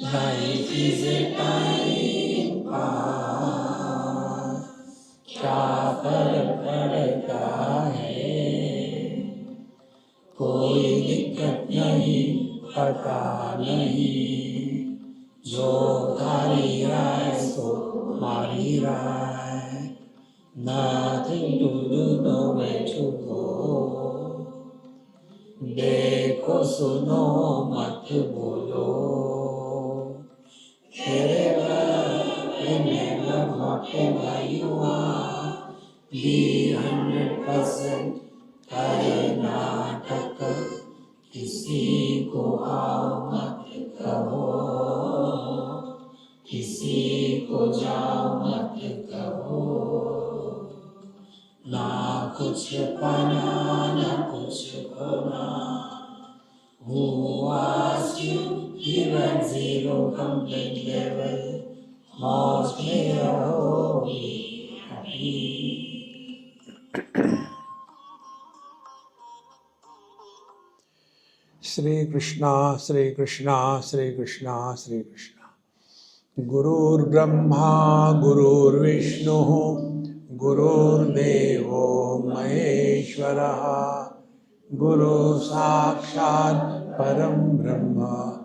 Life is a time pass, क्या फर्क पड़ता है, कोई दिक्कत नहीं, पता नहीं, जो थारी राय सो मारी राय, nothing to do, nowhere to go, देखो सुनो मत बोलो, remember whatever you are, be 100% Karnataka, किसी को आओ मत कहो, किसी को जाओ मत कहो, ना कुछ पाना ना कुछ खोना, who asked you, even zero complaint level, most may be happy. Shri Krishna, Shri Krishna, Shri Krishna, Shri Krishna. Gurur Brahma, Gurur Vishnu, Gurur Devo Maheshwara, Guru Sakshat Param Brahma,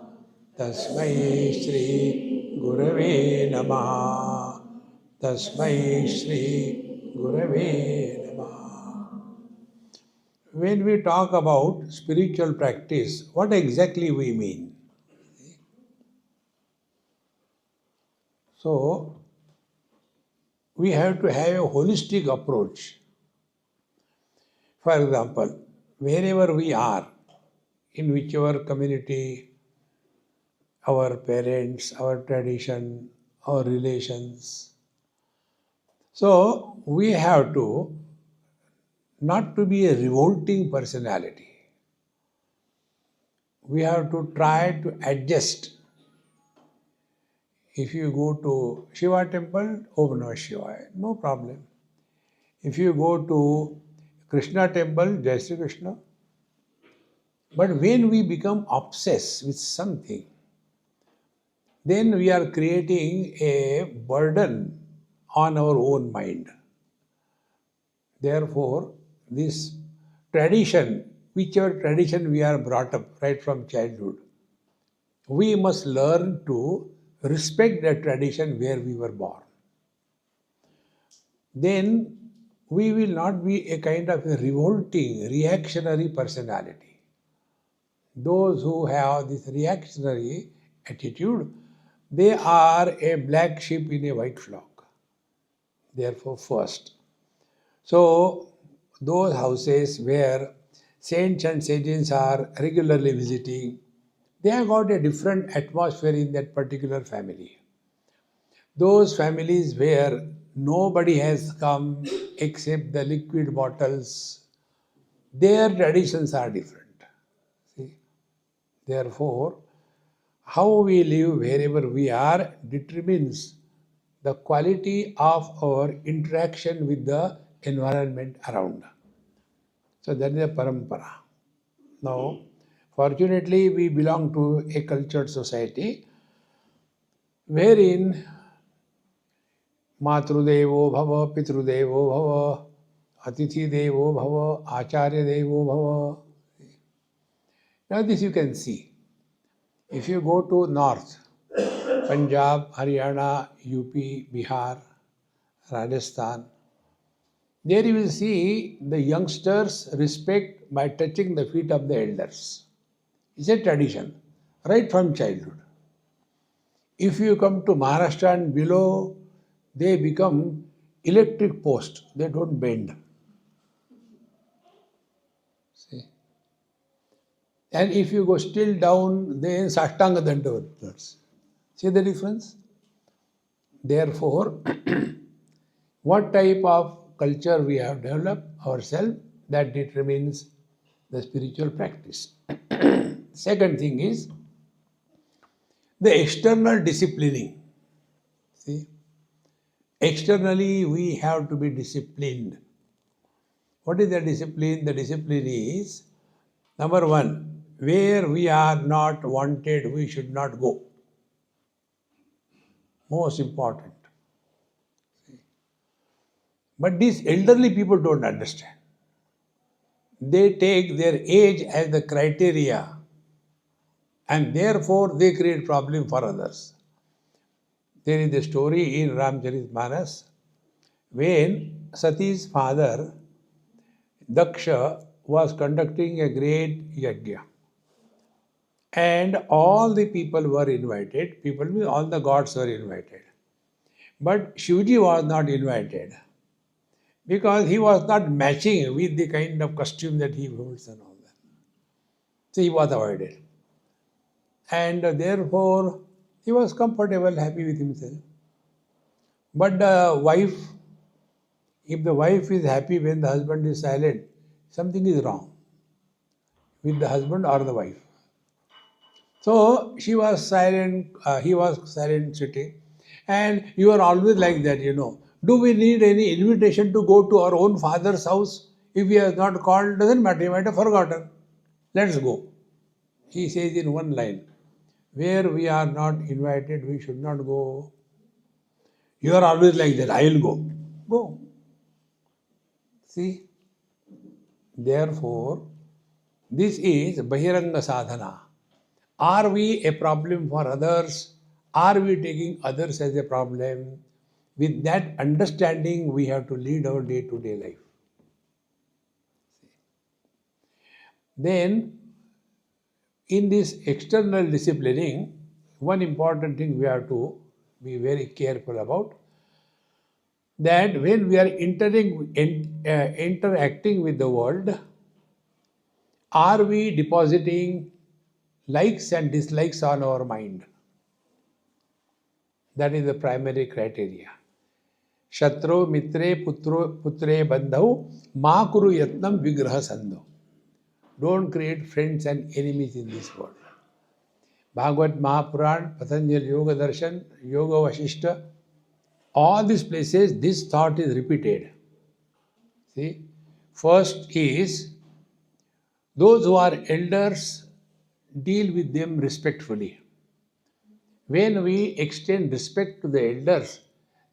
Tasmai Shri Gurave Namaha, Tasmai Shri Gurave Namaha. When we talk about spiritual practice, what exactly we mean? So, we have to have a holistic approach. For example, wherever we are, in whichever community, our parents, our tradition, our relations. So, we have to not to be a revolting personality. We have to try to adjust. If you go to Shiva temple, Om Namah Shivaya, no problem. If you go to Krishna temple, Jai Shri Krishna. But when we become obsessed with something, then we are creating a burden on our own mind. Therefore, this tradition, whichever tradition we are brought up right from childhood, we must learn to respect that tradition where we were born. Then we will not be a kind of a revolting, reactionary personality. Those who have this reactionary attitude, they are a black sheep in a white flock. Therefore, first. So, those houses where saints and sages are regularly visiting, they have got a different atmosphere in that particular family. Those families where nobody has come except the liquid bottles, their traditions are different. See? Therefore, how we live wherever we are determines the quality of our interaction with the environment around. So that is a parampara. Now, fortunately, we belong to a cultured society wherein Matrudevo Bhava, Pitrudevo Bhava, Atithi Devo Bhava, Acharya Devo Bhava. Now this you can see. If you go to north, Punjab, Haryana, UP, Bihar, Rajasthan, there you will see the youngsters respect by touching the feet of the elders. It's a tradition, right from childhood. If you come to Maharashtra and below, they become electric post. They don't bend. See? And if you go still down, then Sashtanga Dandavats. See the difference? Therefore, what type of culture we have developed ourselves, that determines the spiritual practice. Second thing is the external disciplining. See? Externally, we have to be disciplined. What is the discipline? The discipline is, number one, where we are not wanted, we should not go. Most important. But these elderly people don't understand. They take their age as the criteria and therefore they create problem for others. There is a story in Ramcharitmanas when Sati's father Daksha was conducting a great yajna and all the people were invited, people means all the gods were invited. But Shivji was not invited because he was not matching with the kind of costume that he holds and all that. So he was avoided. And therefore he was comfortable, happy with himself. But the wife, if the wife is happy when the husband is silent, something is wrong with the husband or the wife. So she was silent, he was silent sitting. And you are always like that, you know. Do we need any invitation to go to our own father's house? If he has not called, doesn't matter, he might have forgotten. Let's go. He says in one line, where we are not invited, we should not go. You are always like that, I will go. Go. See? Therefore, this is Bahiranga Sadhana. Are we a problem for others? Are we taking others as a problem? With that understanding, we have to lead our day-to-day life. Then, in this external disciplining, one important thing we have to be very careful about, that when we are interacting with the world, are we depositing likes and dislikes on our mind? That is the primary criteria. Shatro mitre putre bandhau ma kuru yatnam vigraha sandho. Don't create friends and enemies in this world. Bhagavad Mahapuran, Patanjali Yoga Darshan, Yoga Vashishta, all these places, this thought is repeated. See, first is those who are elders, deal with them respectfully. When we extend respect to the elders,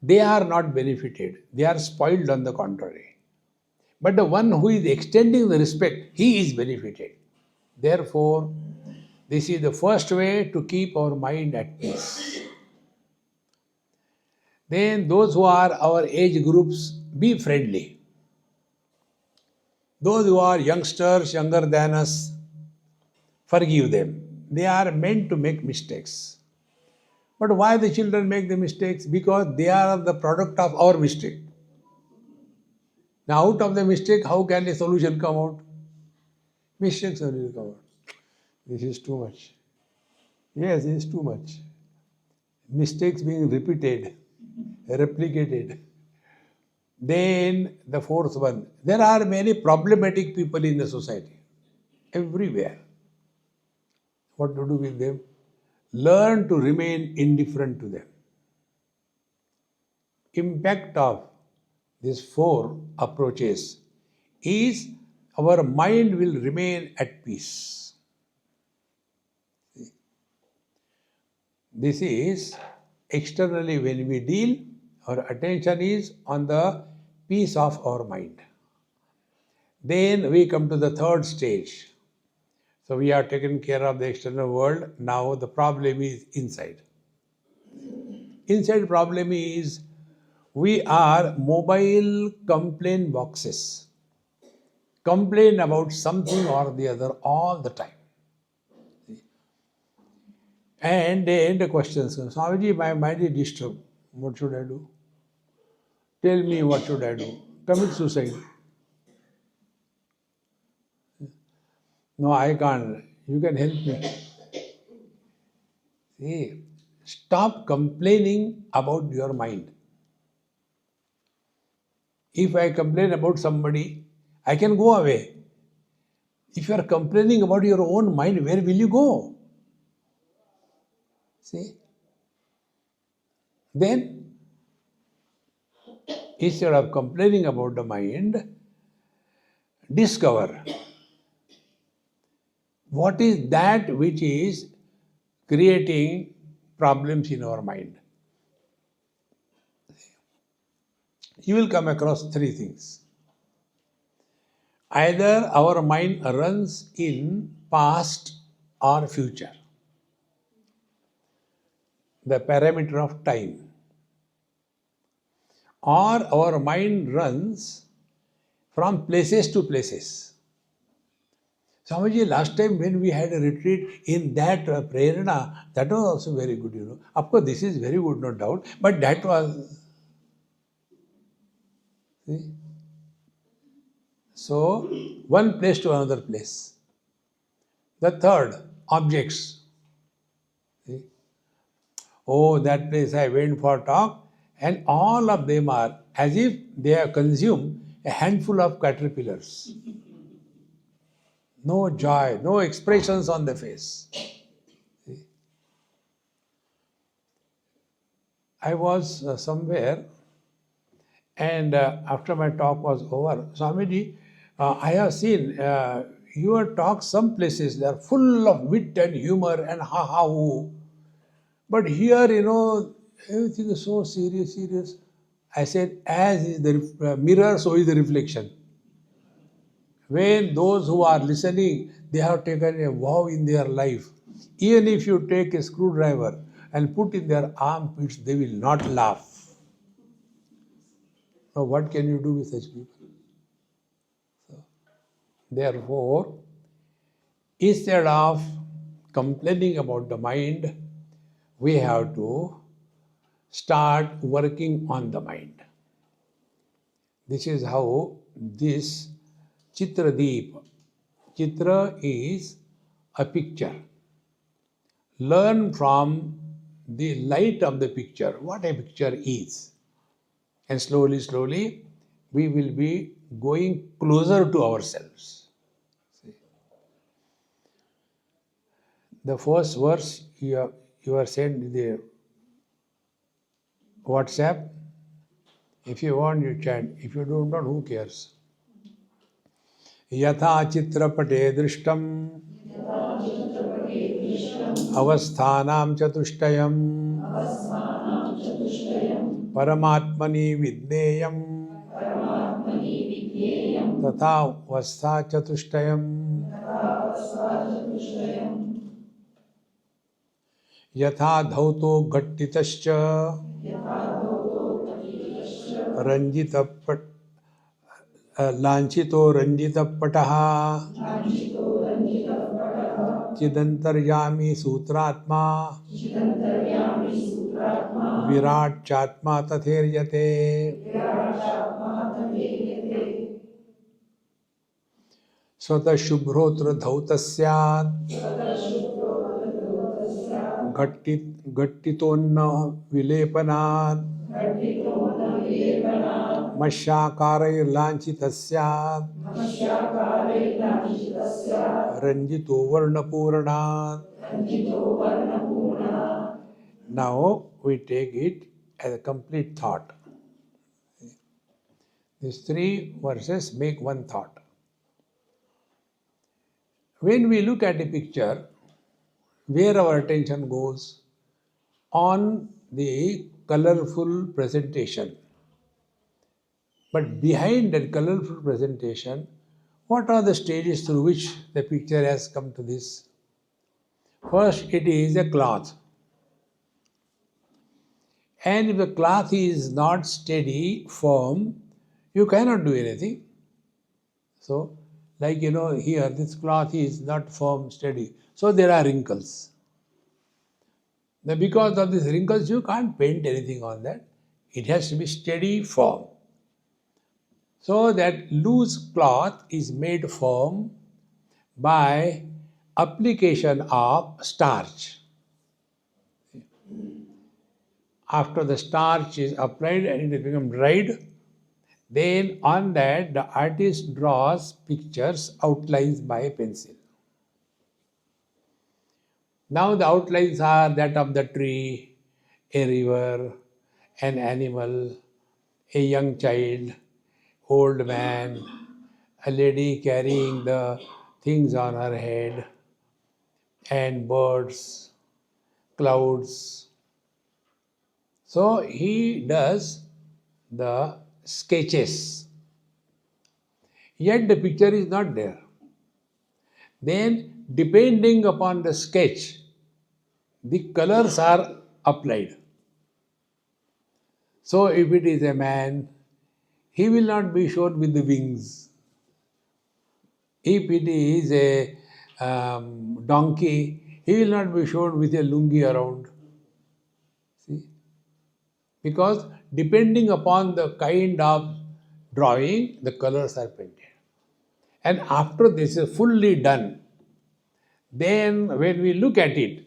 they are not benefited, they are spoiled on the contrary. But the one who is extending the respect, he is benefited. Therefore, this is the first way to keep our mind at peace. Then those who are our age groups, be friendly. Those who are youngsters, younger than us, forgive them. They are meant to make mistakes. But why the children make the mistakes? Because they are the product of our mistake. Now out of the mistake, how can a solution come out? Mistakes only come out. This is too much. Yes, it is too much. Mistakes being repeated, replicated. Then the fourth one, there are many problematic people in the society, everywhere. What to do with them? Learn to remain indifferent to them. Impact of these four approaches is our mind will remain at peace. This is externally when we deal, our attention is on the peace of our mind. Then we come to the third stage. So we are taken care of the external world. Now the problem is inside. Inside problem is we are mobile complaint boxes. Complain about something or the other all the time. And then the questions come, Swamiji, my mind is disturbed. What should I do? Tell me what should I do? Commit suicide. No, I can't. You can help me. See, stop complaining about your mind. If I complain about somebody, I can go away. If you are complaining about your own mind, where will you go? See? Then, instead of complaining about the mind, discover what is that which is creating problems in our mind. you will come across three things. Either our mind runs in past or future, the parameter of time, or our mind runs from places to places. Swamiji, last time when we had a retreat in that prerana, that was also very good. Of course, this is very good, no doubt, but that was. See? So, one place to another place. The third, objects. See? Oh, that place I went for talk, and all of them are as if they have consumed a handful of caterpillars. No joy, no expressions on the face. See? I was somewhere, and after my talk was over, Swamiji, I have seen your talk, some places they are full of wit and humor and ha ha hoo. But here, everything is so serious, serious. I said, as is the mirror, so is the reflection. When those who are listening, they have taken a vow in their life. Even if you take a screwdriver and put in their armpits, they will not laugh. Now, what can you do with such people? So, therefore, instead of complaining about the mind, we have to start working on the mind. This is how this Chitra Deep. Chitra is a picture. Learn from the light of the picture what a picture is. And slowly, slowly, we will be going closer to ourselves. See? The first verse you are sent the WhatsApp. If you want, you chant. If you don't want, who cares? यथा चित्रपटे दृष्टम् अवस्थानां चतुष्टयम् परमात्मनि विज्ञेयम् तथा अवस्था चतुष्टयम् यथा धौतो घट्टितश्च रंजितपट लांछितो रंजितपटः चिदंतर्यामी सूत्रात्मा विराट चात्मा तथेर्यते स्वतः शुभ्रोत्र धौतस्यात् घट्टितोन्न विलेपनात् मशाकारैर्लाञ्छितस्यात् रंजितो वर्णपूर्णात्. Now we take it as a complete thought. These three verses make one thought. When we look at a picture, where our attention goes? On the colorful presentation. But behind that colorful presentation, what are the stages through which the picture has come to this? First, it is a cloth. And if the cloth is not steady, firm, you cannot do anything. So, like here, this cloth is not firm, steady. So, there are wrinkles. Now, because of these wrinkles, you can't paint anything on that. It has to be steady, firm. So, that loose cloth is made firm by application of starch. After the starch is applied and it becomes dried, then on that the artist draws pictures, outlines by a pencil. Now the outlines are that of the tree, a river, an animal, a young child, old man, a lady carrying the things on her head, and birds, clouds. So he does the sketches. Yet the picture is not there. Then, depending upon the sketch, the colors are applied. So, if it is a man, he will not be shown with the wings. If it is a donkey, he will not be shown with a lungi around. See? Because depending upon the kind of drawing, the colors are painted. And after this is fully done, then when we look at it,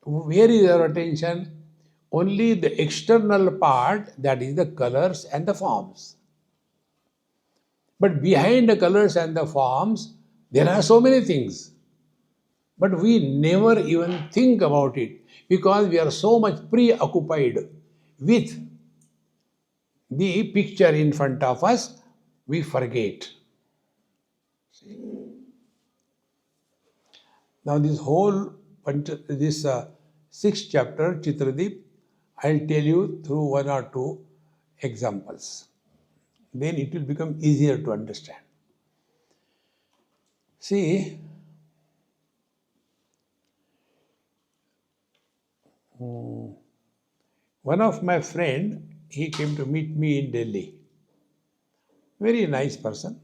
where is our attention? Only the external part, that is the colors and the forms. But behind the colors and the forms, there are so many things. But we never even think about it because we are so much preoccupied with the picture in front of us, we forget. Now this whole, this sixth chapter, Chitra, I'll tell you through one or two examples. Then it will become easier to understand. See, one of my friend, he came to meet me in Delhi. Very nice person.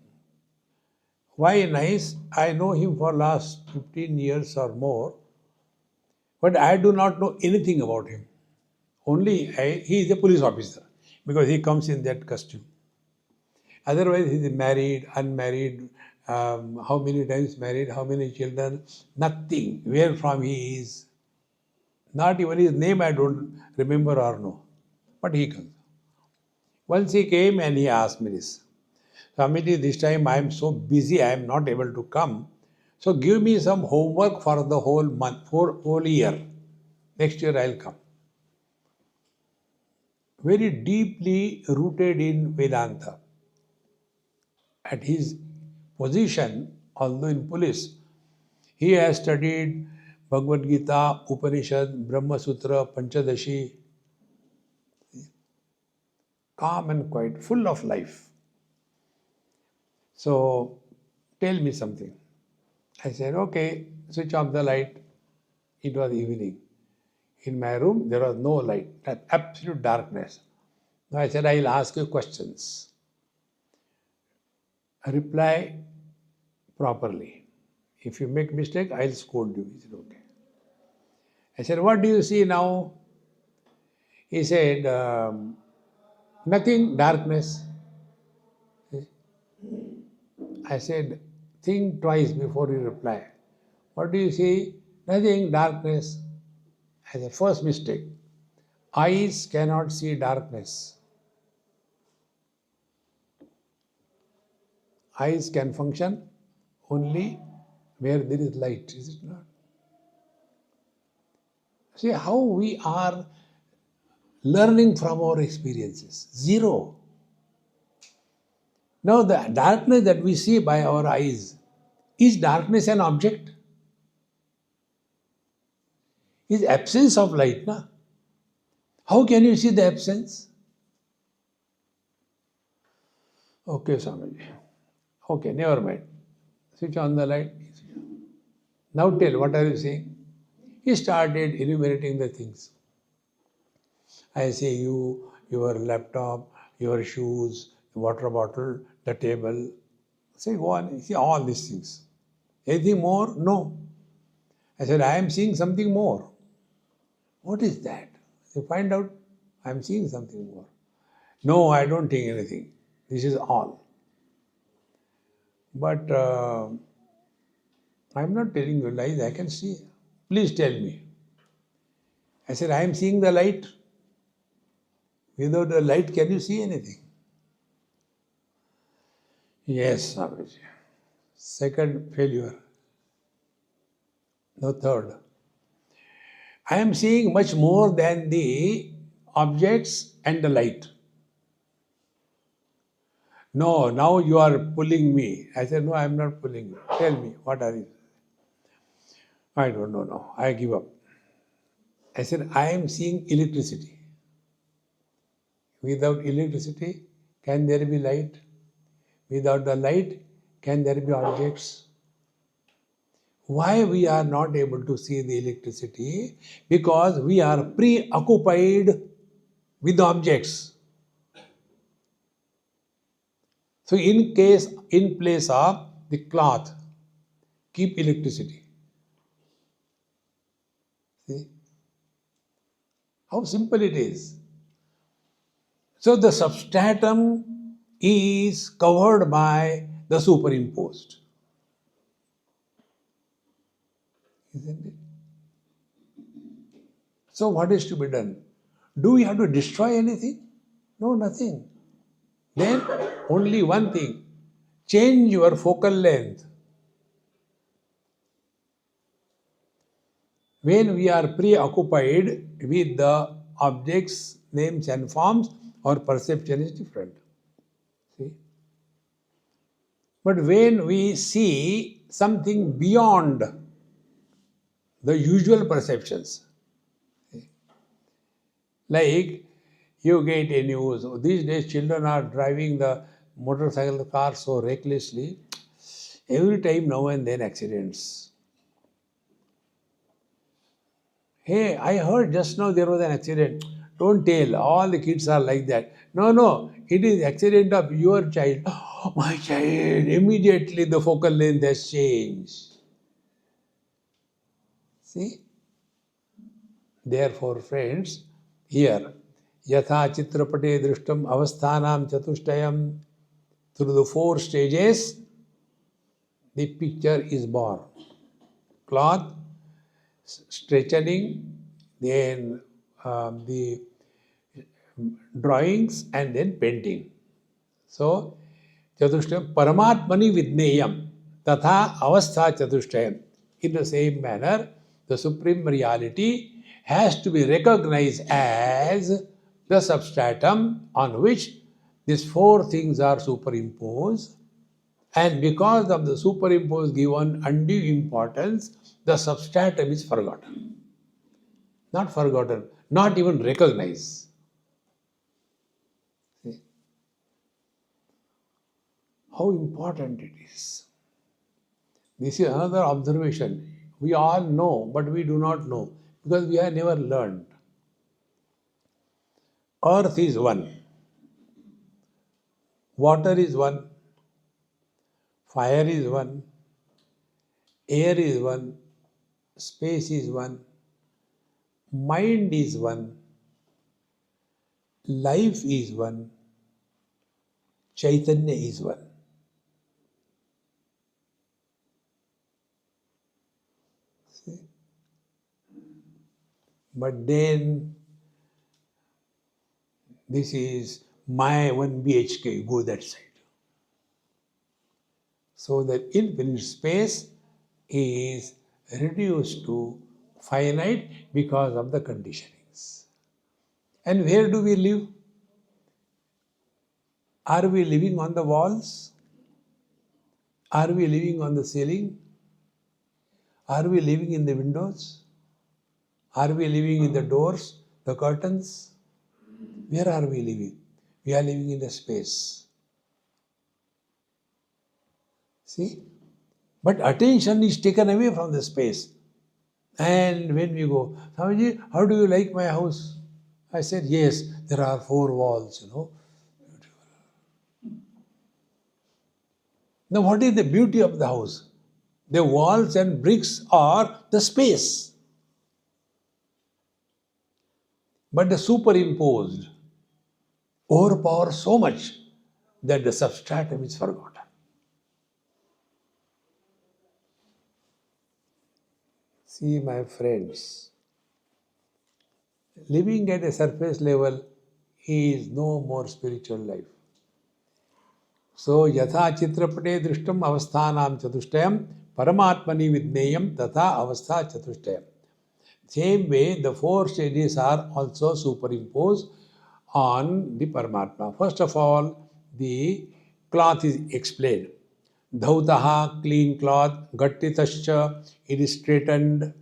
Why nice? I know him for last 15 years or more, but I do not know anything about him. Only he is a police officer because he comes in that costume. Otherwise, he is married, unmarried, how many times married, how many children, nothing. Where from he is. Not even his name I don't remember or know. But he comes. Once he came and he asked me this. Swamiji, this time I am so busy, I am not able to come. So give me some homework for the whole month, for whole year. Next year I will come. Very deeply rooted in Vedanta. At his position, although in police, he has studied Bhagavad Gita, Upanishad, Brahma Sutra, Panchadashi. Calm and quiet, full of life. So, tell me something. I said, okay, switch off the light. It was evening. In my room, there was no light, absolute darkness. Now I said, I will ask you questions. Reply properly. If you make mistake, I will scold you. He said, okay. I said, what do you see now? He said, nothing, darkness. I said, think twice before you reply. What do you see? Nothing, darkness. I said, first mistake. Eyes cannot see darkness. Eyes can function only where there is light, is it not? See how we are learning from our experiences. Zero. Now the darkness that we see by our eyes, is darkness an object? Is absence of light, na? How can you see the absence? Okay, Swamiji. Okay, never mind. Switch on the light. Now tell, what are you saying? He started enumerating the things. I say you, your laptop, your shoes, the water bottle, the table. Say, go on, see all these things. Anything more? No. I said, I am seeing something more. What is that? You find out, I am seeing something more. No, I don't think anything. This is all. But I am not telling you lies, I can see. Please tell me. I said, I am seeing the light. Without the light, can you see anything? Yes, Swamiji. Second failure. No, third. I am seeing much more than the objects and the light. No, now you are pulling me. I said, no, I am not pulling you. Tell me, what are you? I don't know now. I give up. I said, I am seeing electricity. Without electricity, can there be light? Without the light, can there be objects? Why we are not able to see the electricity? Because we are preoccupied with the objects. So in place of the cloth, keep electricity. See? How simple it is. So the substratum is covered by the superimposed. Isn't it? So what is to be done? Do we have to destroy anything? No, nothing. Then only one thing, change your focal length. When we are preoccupied with the objects, names and forms, our perception is different. See? But when we see something beyond the usual perceptions, like you get a news, these days children are driving the motorcycle car so recklessly, every time now and then accidents. Hey, I heard just now there was an accident. Don't tell, all the kids are like that. No, it is accident of your child. Oh, my child, immediately the focal length has changed. See? Therefore, friends, here, Yatha Chitrapate Drishtam Avasthanam Chatushtayam, through the 4 stages, the picture is born. Cloth, stretching, then the drawings, and then painting. So, Chatushtayam Paramatmani Vidneyam Tatha Avastha Chatushtayam. In the same manner, the Supreme Reality has to be recognized as the substratum on which these 4 things are superimposed, and because of the superimposed given undue importance, the substratum is forgotten. Not forgotten, not even recognized. See? How important it is. This is another observation. We all know, but we do not know, because we have never learned. Earth is one. Water is one. Fire is one. Air is one. Space is one. Mind is one. Life is one. Chaitanya is one. See? But then, this is my 1 BHK, go that side. So the infinite space is reduced to finite because of the conditionings. And where do we live? Are we living on the walls? Are we living on the ceiling? Are we living in the windows? Are we living in the doors, the curtains? Where are we living? We are living in the space. See? But attention is taken away from the space. And when we go, Swamiji, how do you like my house? I said, yes, there are 4 walls, Beautiful. Now, what is the beauty of the house? The walls and bricks are the space. But the superimposed overpower so much that the substratum is forgotten. See, my friends, living at a surface level is no more spiritual life. So, yatha chitrapate drishtam avasthanam chatushtayam paramatmani vidneyam tatha avastha chatushtayam. Same way, the 4 stages are also superimposed on the Paramatma. First of all, the cloth is explained. Dhautaha, clean cloth, gattitascha, it is straightened.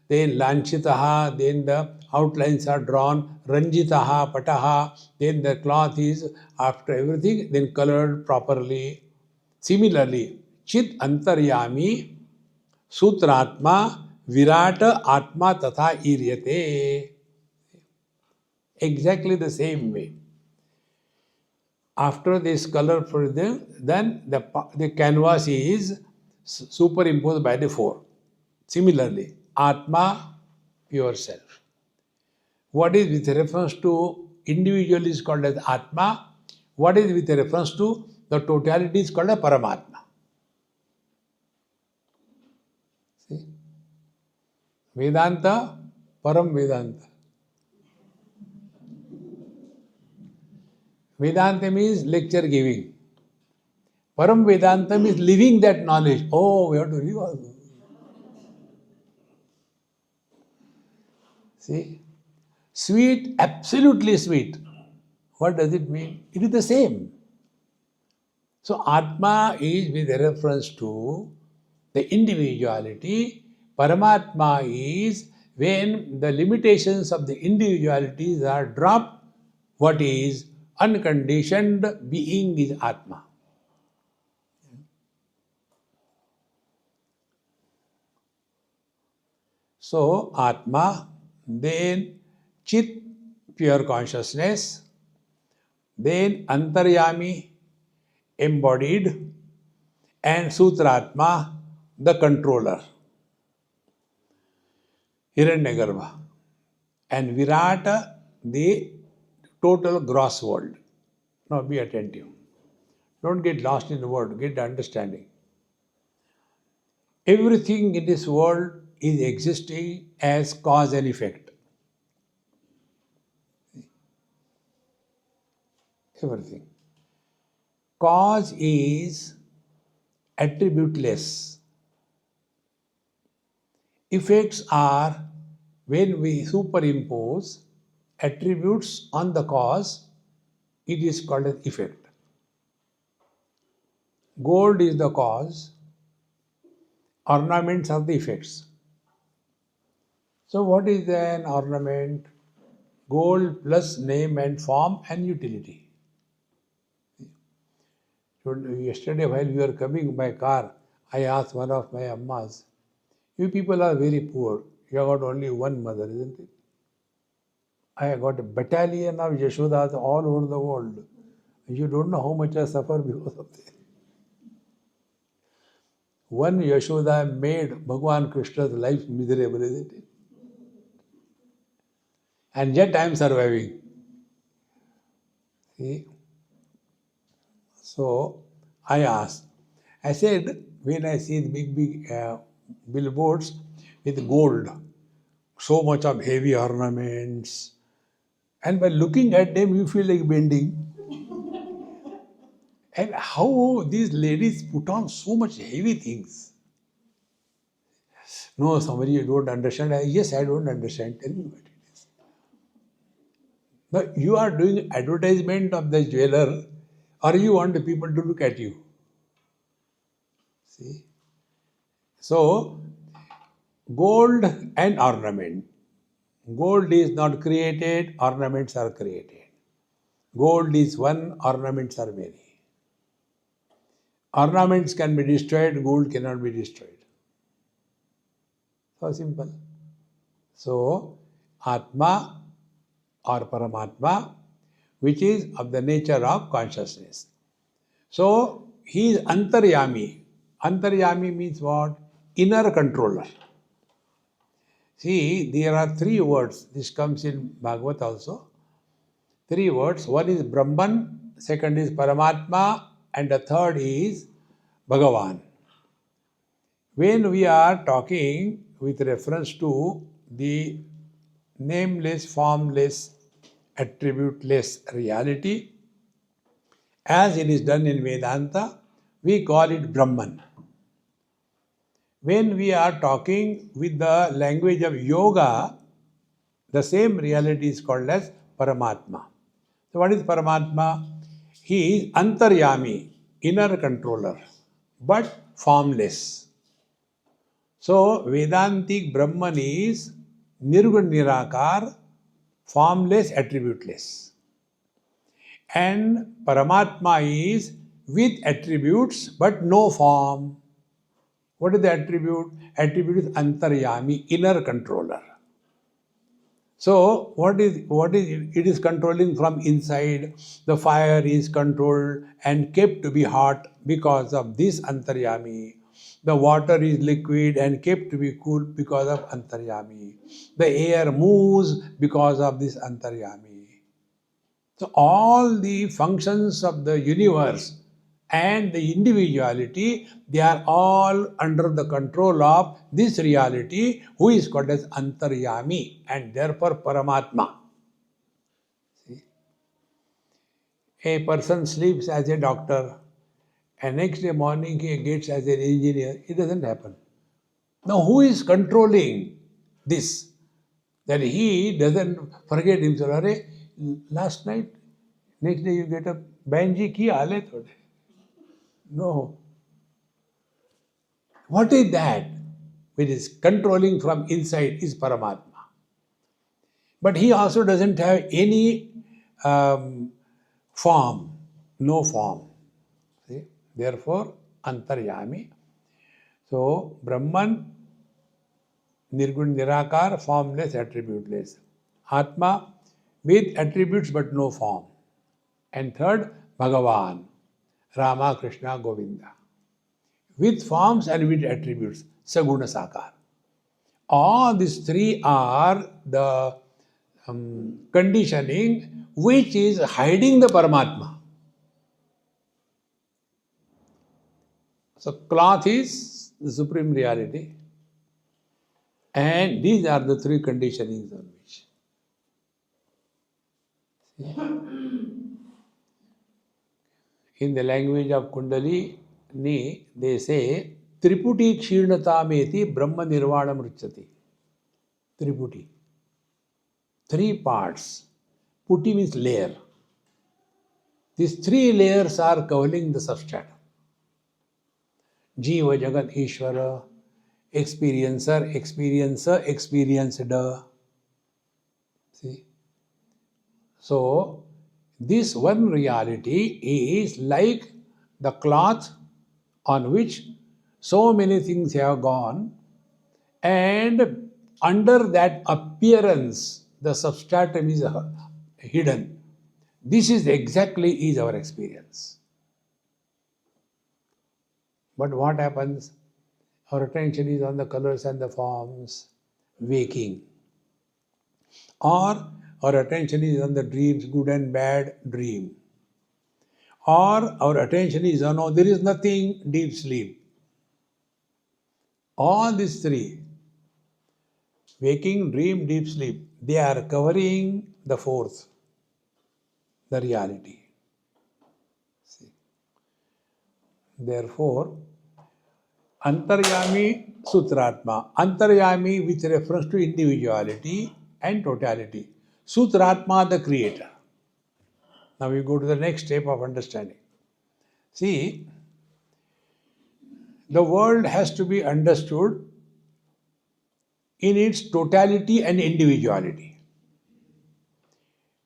then lanchitaha, then the outlines are drawn, ranjitaha, pataha, then the cloth is, after everything, then colored properly. Similarly, chit antaryami, sutratma, virata atma tatha iryate. Exactly the same way. After this color for them, then the canvas is superimposed by the four. Similarly, Atma, pure self. What is with reference to individual is called as Atma. What is with reference to the totality is called as Paramatma. See? Vedanta, Param Vedanta. Vedanta means lecture giving. Param Vedanta means living that knowledge. Oh, we have to live also. See? Sweet, absolutely sweet. What does it mean? It is the same. So, Atma is with reference to the individuality. Paramatma is when the limitations of the individualities are dropped, what is unconditioned being is Atma. So, Atma, then Chit, pure consciousness, then Antaryami, embodied, and Sutratma, the controller, Hiranyagarbha, and Virata, the total gross world. Now be attentive. Don't get lost in the word, get the understanding. Everything in this world is existing as cause and effect. Everything. Cause is attributeless. Effects are when we superimpose attributes on the cause, it is called an effect. Gold is the cause, ornaments are the effects. So, what is an ornament? Gold plus name and form and utility. So, yesterday, while we were coming by car, I asked one of my ammas, "You people are very poor. You have got only one mother, isn't it?" I have got a battalion of Yashodas all over the world. You don't know how much I suffer because of this. One Yashoda made Bhagwan Krishna's life miserable, isn't it? And yet I am surviving. See? So I asked, I said, when I see the big billboards with gold, so much of heavy ornaments, and by looking at them, you feel like bending. And how these ladies put on so much heavy things. No, somebody you don't understand. Yes, I don't understand. Tell me what it is. Now, you are doing advertisement of the jeweler, or you want the people to look at you. See? So, gold and ornament. Gold is not created, ornaments are created. Gold is one, ornaments are many. Ornaments can be destroyed, gold cannot be destroyed. So simple. So, Atma or Paramatma, which is of the nature of consciousness. So, he is Antaryami. Antaryami means what? Inner controller. See, there are three words. This comes in Bhagavad also. Three words. One is Brahman, second is Paramatma, and the third is Bhagavan. When we are talking with reference to the nameless, formless, attributeless reality, as it is done in Vedanta, we call it Brahman. When we are talking with the language of yoga, the same reality is called as Paramatma. So what is Paramatma? He is Antaryami, inner controller, but formless. So, Vedantic Brahman is Nirgun Nirakar, formless, attributeless. And Paramatma is with attributes but no form. What is the attribute? Attribute is Antaryami, inner controller. So, what is it? It is controlling from inside. The fire is controlled and kept to be hot because of this Antaryami. The water is liquid and kept to be cool because of Antaryami. The air moves because of this Antaryami. So, all the functions of the universe and the individuality, they are all under the control of this reality who is called as Antaryami and therefore Paramatma. See? A person sleeps as a doctor and next day morning he gets as an engineer. It doesn't happen. Now who is controlling this? That he doesn't forget himself. Arey, last night, next day you get up, Banji ki haale thode. No. What is that? Which is controlling from inside is Paramatma. But he also doesn't have any form, no form. See? Therefore, Antaryami. So, Brahman, Nirgun Nirakar, formless, attributeless. Atma, with attributes but no form. And third, Bhagavan, Rama, Krishna, Govinda. With forms and with attributes, Saguna Sakar. All these three are the conditioning which is hiding the Paramatma. So cloth is the supreme reality and these are the three conditionings on which. In the language of Kundalini, they say, Triputi Kshirnatameti Brahma Nirvanam Ruchati. Triputi. Three parts. Puti means layer. These three layers are covering the substratum. Jiva, Jagat, Ishvara, experiencer, experiencer, experienced. See? So, this one reality is like the cloth on which so many things have gone, and under that appearance, the substratum is hidden. This is exactly our experience. But what happens? Our attention is on the colors and the forms, waking. Or our attention is on the dreams, good and bad dream. Or our attention is on, oh, there is nothing, deep sleep. All these three, waking, dream, deep sleep, they are covering the fourth, the reality. See. Therefore, Antaryami Sutratma. Antaryami with reference to individuality and totality. Sutratma, the creator. Now we go to the next step of understanding. See, the world has to be understood in its totality and individuality.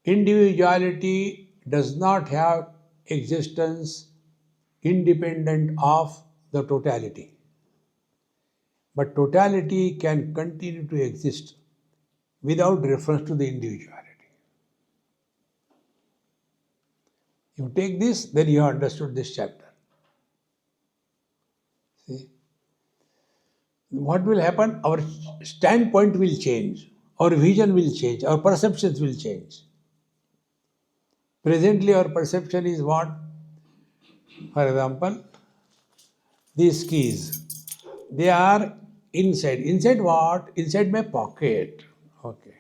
Individuality does not have existence independent of the totality. But totality can continue to exist without reference to the individuality. You take this, then you have understood this chapter. See? What will happen? Our standpoint will change, our vision will change, our perceptions will change. Presently, our perception is what? For example, these keys, they are inside. Inside what? Inside my pocket. Okay.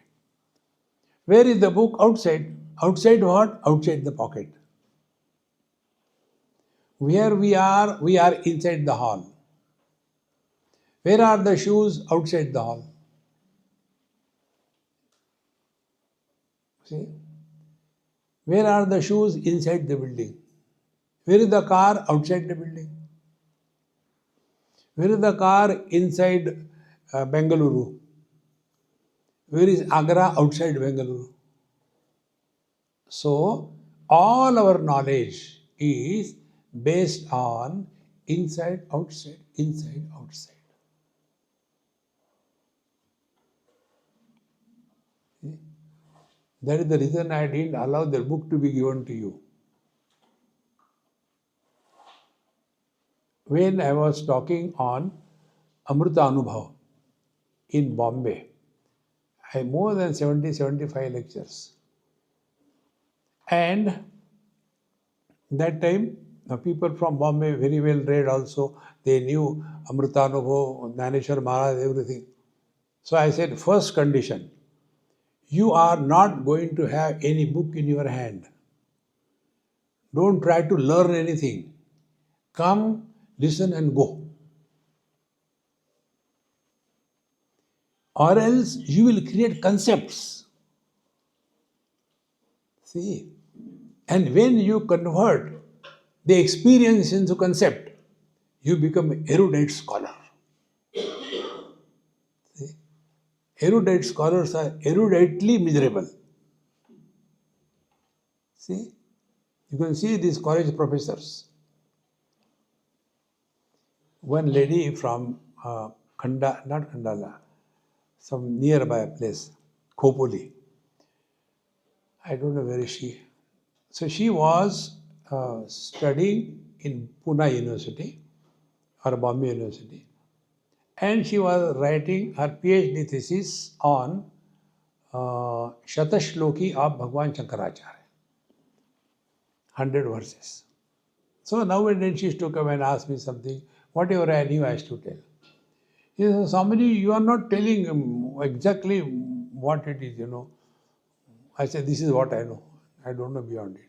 Where is the book? Outside. Outside what? Outside the pocket. Where we are inside the hall. Where are the shoes? Outside the hall. See? Where are the shoes? Inside the building. Where is the car? Outside the building. Where is the car? Inside Bengaluru. Where is Agra? Outside Bengaluru. So, all our knowledge is based on inside, outside, inside, outside. That is the reason I didn't allow the book to be given to you. When I was talking on Amrita Anubhav in Bombay, I had more than 70-75 lectures. And that time, people from Bombay very well read also. They knew Amrita Anubhav, Dhaneshwar Maharaj, everything. So I said, first condition, you are not going to have any book in your hand. Don't try to learn anything. Come, listen and go. Or else you will create concepts. See? And when you convert the experience into concept, you become an erudite scholar. See? Erudite scholars are eruditely miserable. See? You can see these college professors. One lady from not Khandala, some nearby place, Khopoli. I don't know where is she. So she was studying in Pune University or Bombay University, and she was writing her PhD thesis on Shatashloki of Bhagwan Shankaracharya, 100 verses. So now and then she used to come and ask me something, whatever I knew I used to tell. He said, somebody, you are not telling exactly what it is, I said, this is what I know. I don't know beyond it.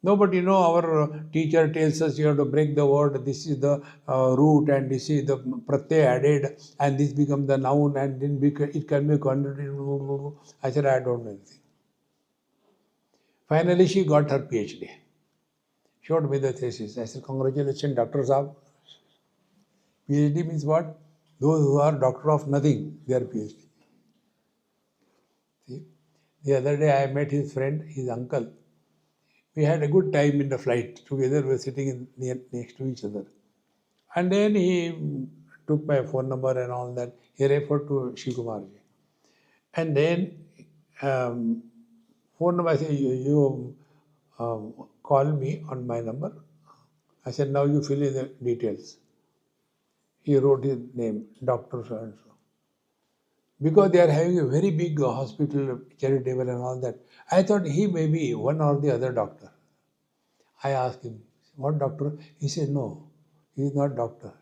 No, but our teacher tells us you have to break the word, this is the root and this is the pratyay added and this becomes the noun and then it can be converted. I said, I don't know anything. Finally, she got her PhD. Showed me the thesis. I said, congratulations, Dr. Saab. PhD means what? Those who are doctor of nothing, they are PhD. See? The other day I met his friend, his uncle. We had a good time in the flight. Together we were sitting next to each other. And then he took my phone number and all that. He referred to Shikumarji. And then phone number, I said, you call me on my number. I said, now you fill in the details. He wrote his name, Dr. So-and-so. Because they are having a very big hospital, charitable and all that. I thought he may be one or the other doctor. I asked him, what doctor? He said, no, he is not doctor.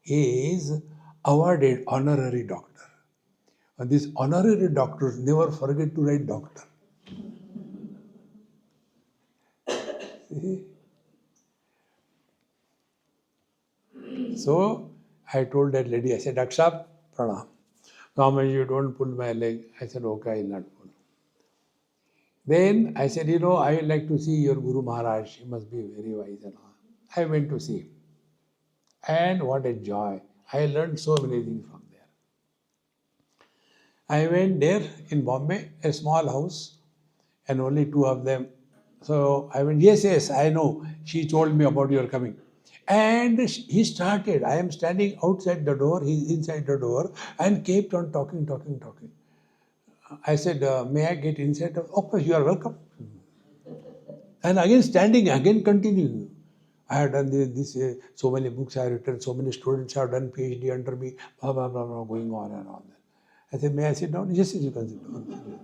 He is awarded honorary doctor. And these honorary doctors never forget to write doctor. See? So I told that lady, I said, Dr. Saab, pranam. Thomas, you don't pull my leg. I said, okay, I will not pull. Then I said, I would like to see your Guru Maharaj. He must be very wise and all. I went to see him. And what a joy. I learned so many things from there. I went there in Bombay, a small house, and only two of them. So I went, yes, I know. She told me about your coming. And he started. I am standing outside the door, he's inside the door, and kept on talking. I said, may I get inside? Of course, you are welcome. And again standing, again continuing. I have done this so many books I have written, so many students have done PhD under me, blah, blah, blah, blah, going on and all that. I said, may I sit down? Yes, you can sit down.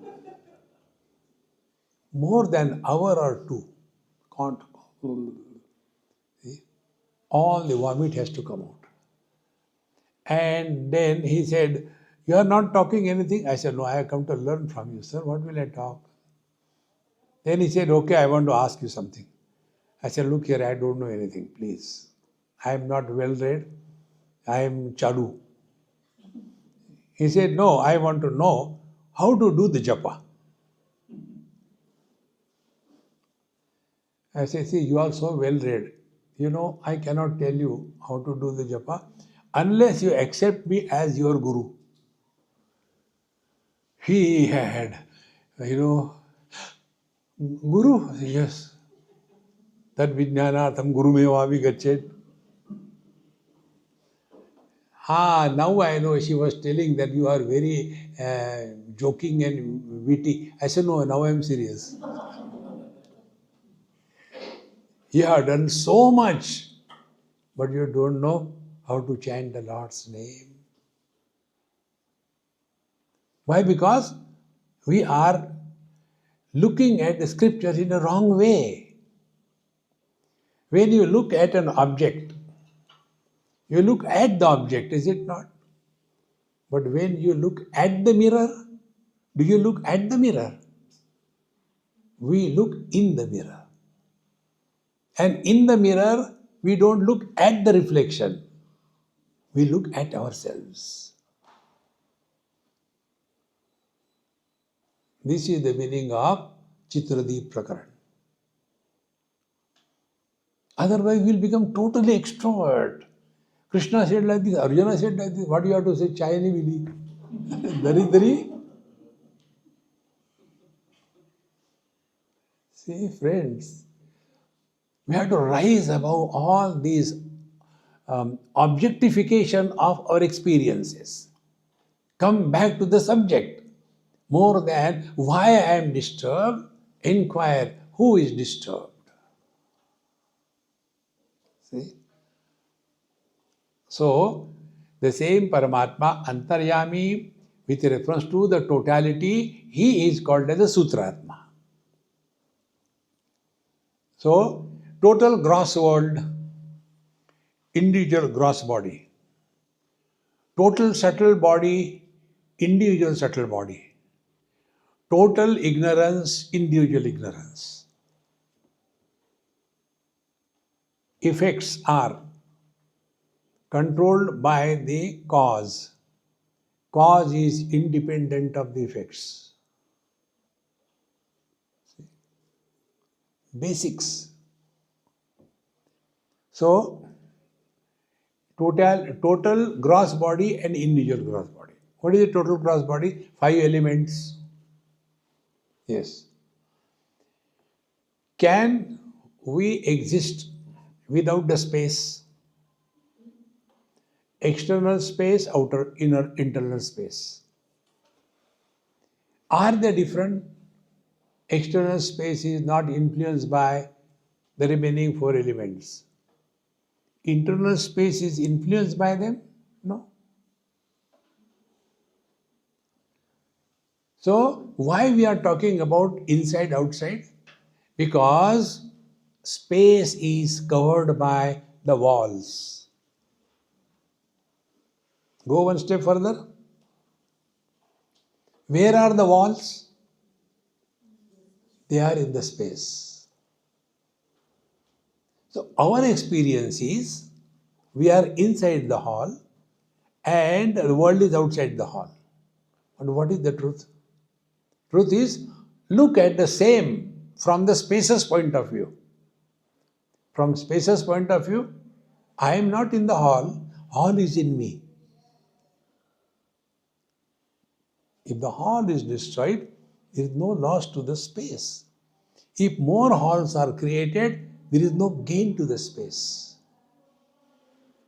More than an hour or two, can't. See? All the vomit has to come out. And then he said, you are not talking anything? I said, no, I have come to learn from you, sir. What will I talk? Then he said, okay, I want to ask you something. I said, look here, I don't know anything, please. I am not well read. I am chadu. He said, no, I want to know how to do the japa. I said, see, you are so well read. I cannot tell you how to do the japa. unless you accept me as your Guru. He had, Guru, yes, that vijnanatham gurumeva vigachet. Now I know she was telling that you are very joking and witty. I said, no, now I am serious. You have done so much, but you don't know how to chant the Lord's name. Why? Because we are looking at the scriptures in a wrong way. When you look at an object, you look at the object, is it not? But when you look at the mirror, do you look at the mirror? We look in the mirror. And in the mirror, we don't look at the reflection. We look at ourselves. This is the meaning of Chitra Prakaran. Otherwise, we will become totally extrovert. Krishna said like this, Arjuna said like this. What do you have to say? Chai nahi mili. Daridari. See, friends, we have to rise above all these objectification of our experiences. Come back to the subject. More than why I am disturbed, inquire who is disturbed. See? So, the same Paramatma, Antaryami, with reference to the totality, he is called as a Sutratma. So, total gross world, individual gross body. Total subtle body, individual subtle body. Total ignorance, individual ignorance. Effects are controlled by the cause. Cause is independent of the effects. Basics. So, total gross body and individual gross body. What is the total gross body? 5 elements. Yes. Can we exist without the space? External space, outer, inner, internal space. Are they different? External space is not influenced by the remaining 4 elements. Internal space is influenced by them? No. So, why we are talking about inside, outside? Because space is covered by the walls. Go one step further. Where are the walls? They are in the space. So, our experience is we are inside the hall and the world is outside the hall. And what is the truth? Truth is, look at the same from the spaces point of view. From spaces point of view, I am not in the hall is in me. If the hall is destroyed, there is no loss to the space. If more halls are created, there is no gain to the space.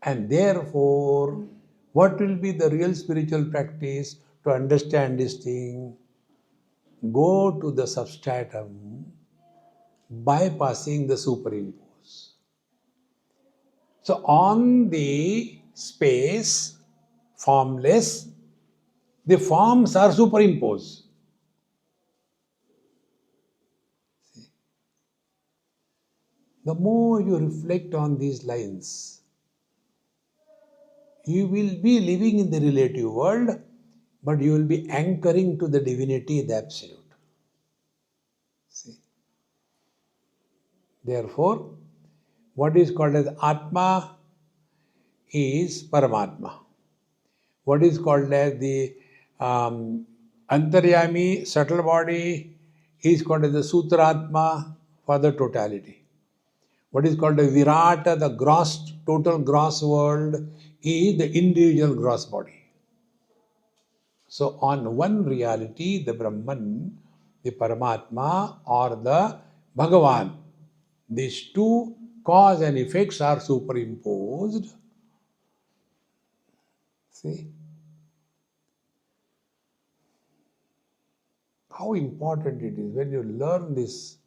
And therefore, what will be the real spiritual practice to understand this thing? Go to the substratum, bypassing the superimpose. So on the space, formless, the forms are superimposed. See? The more you reflect on these lines, you will be living in the relative world, but you will be anchoring to the divinity, the absolute. See? Therefore, what is called as Atma is Paramatma. What is called as the Antaryami, subtle body, is called as the Sutratma for the totality. What is called a Virata, the gross, total gross world, is the individual gross body. So on one reality, the Brahman, the Paramatma or the Bhagavan, these two cause and effects are superimposed. See? How important it is when you learn this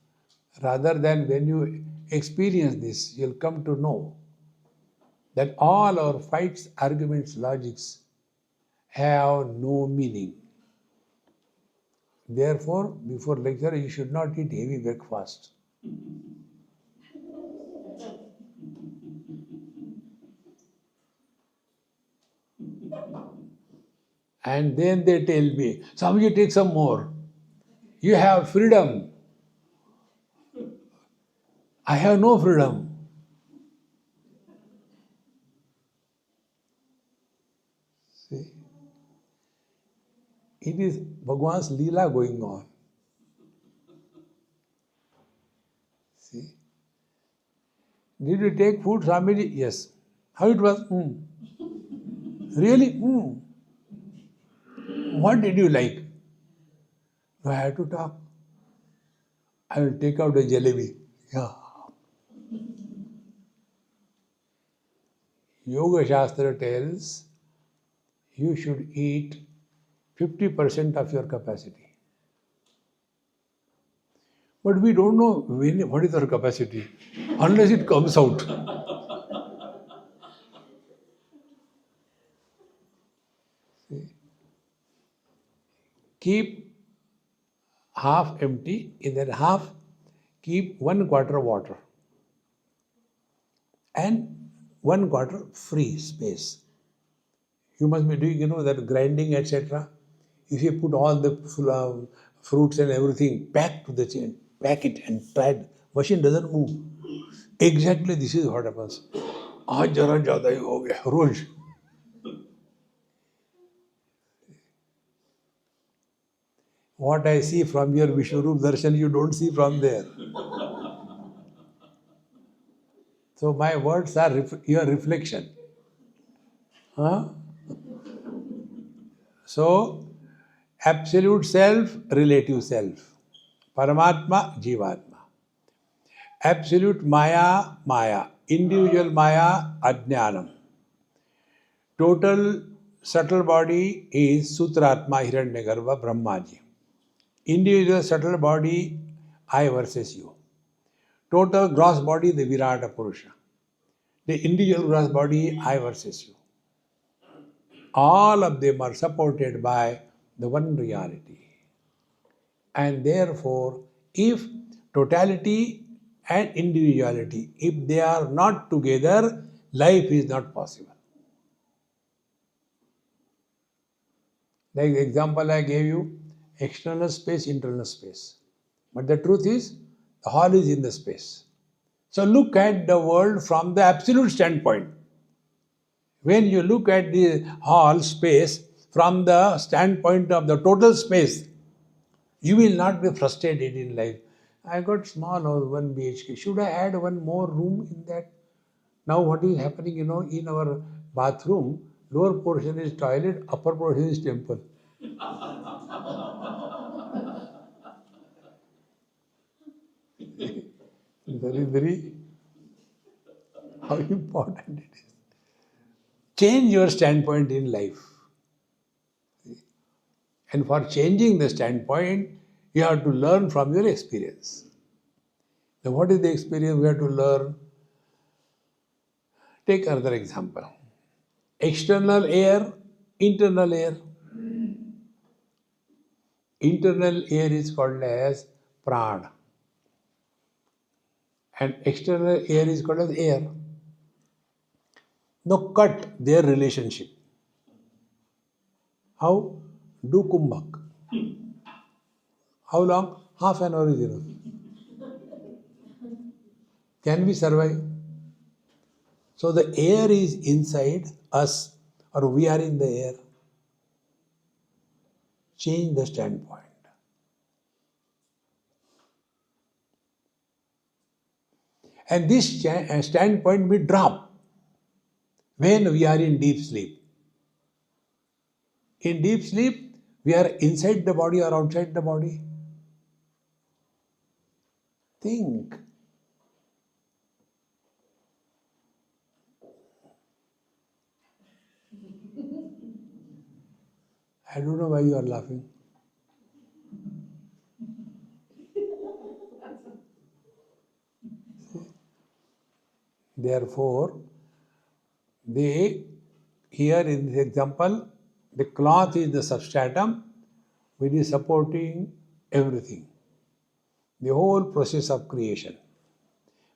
rather than when you experience this, you'll come to know that all our fights, arguments, logics have no meaning. Therefore, before lecture, you should not eat heavy breakfast. And then they tell me, Swamiji, take some more. You have freedom. I have no freedom. See? It is Bhagwan's Leela going on. See? Did you take food, Swamiji? Yes. How it was? Really? What did you like? No, I have to talk. I will take out a jalebi. Yeah. Yoga Shastra tells you should eat 50% of your capacity. But we don't know what is our capacity unless it comes out. See? Keep half empty, in that half keep 1/4 water and 1/4 free space. You must be doing, that grinding, etc. If you put all the fruits and everything, pack to the chain, pack it and try, machine doesn't move. Exactly this is what happens. आज जरा ज़्यादा ही हो गया रोज. What I see from your Vishnurup darshan, you don't see from there. So my words are your reflection. Huh? So, absolute self, relative self. Paramatma, Jivatma. Absolute Maya, Maya. Individual Maya, Ajnanam. Total subtle body is Sutratma, Hiranyagarbha, Brahmaji. Individual subtle body, I versus you. Total gross body, the Virata Purusha. The individual gross body, I versus you. All of them are supported by the one reality. And therefore, if totality and individuality, if they are not together, life is not possible. Like the example I gave you, external space, internal space. But the truth is, the hall is in the space. So look at the world from the absolute standpoint. When you look at the hall space from the standpoint of the total space, you will not be frustrated in life. I got small house, 1 BHK. Should I add one more room in that? Now what is happening, in our bathroom, lower portion is toilet, upper portion is temple. Very, how important it is. Change your standpoint in life. And for changing the standpoint, you have to learn from your experience. Now, what is the experience we have to learn? Take another example. External air, internal air. Internal air is called as prana. And external air is called as air. Now cut their relationship. How? Do kumbhak. How long? Half an hour is enough. Can we survive? So the air is inside us, or we are in the air. Change the standpoint. And this standpoint will drop. when we are in deep sleep. In deep sleep, we are inside the body or outside the body? Think. I don't know why you are laughing. Therefore, here in this example, the cloth is the substratum which is supporting everything. The whole process of creation.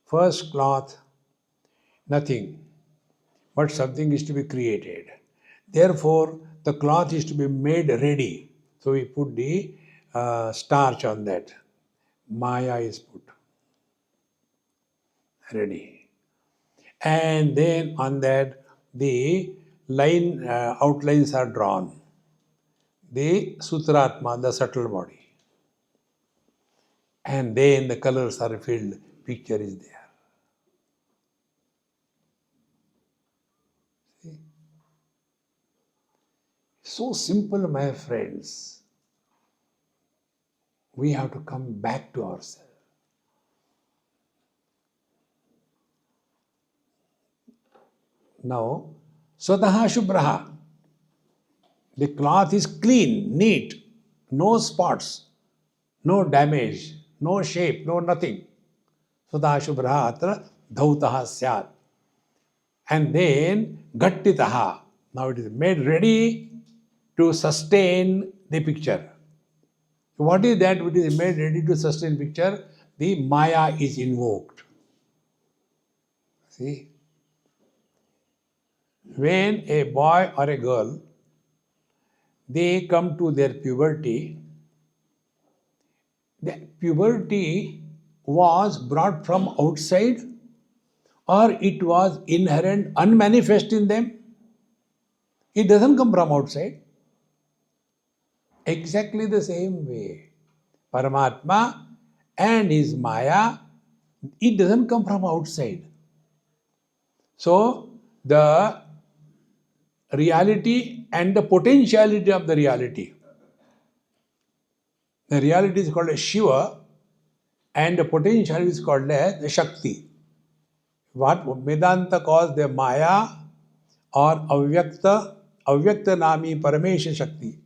First cloth, nothing, but something is to be created. Therefore, the cloth is to be made ready. So we put the starch on that. Maya is put ready. And then on that, the line outlines are drawn. The Sutratma, the subtle body. And then the colors are filled, picture is there. See? So simple, my friends. We have to come back to ourselves. Now, Swataha Shubhraha. The cloth is clean, neat, no spots, no damage, no shape, no nothing. Swataha Shubhraha atra dhautaha syat. And then Gattitaha. Now it is made ready to sustain the picture. What is that which is made ready to sustain picture? The Maya is invoked. See? When a boy or a girl, they come to their puberty, the puberty was brought from outside or it was inherent, unmanifest in them. It doesn't come from outside. Exactly the same way. Paramatma and his Maya, it doesn't come from outside. So, the reality and the potentiality of the reality. The reality is called as Shiva and the potential is called as the Shakti. What Vedanta calls the Maya or Avyakta Nami Paramesha Shakti.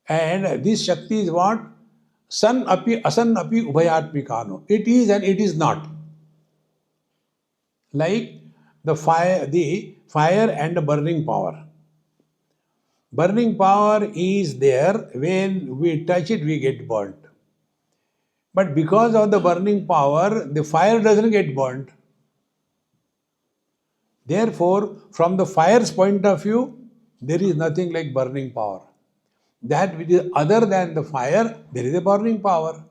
And this Shakti is what? San api asan api ubhayatmikano. It is and it is not. Like the fire and the burning power. Burning power is there, when we touch it, we get burnt. But because of the burning power, the fire doesn't get burnt. Therefore, from the fire's point of view, there is nothing like burning power. That which is other than the fire, there is a burning power.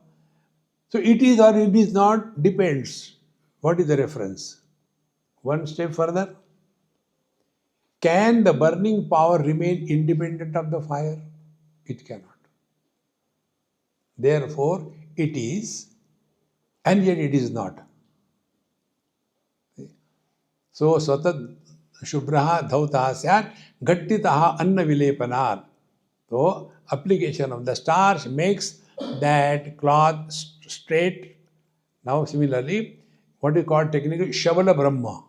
So it is or it is not, depends. What is the reference? One step further. Can the burning power remain independent of the fire? It cannot. Therefore, it is, and yet it is not. So, Swatat Shubhraha Dhautaha Syat Gattitaha Anna Vilepanat. So, application of the starch makes that cloth straight. Now, similarly, what is called technically Shabala Brahma.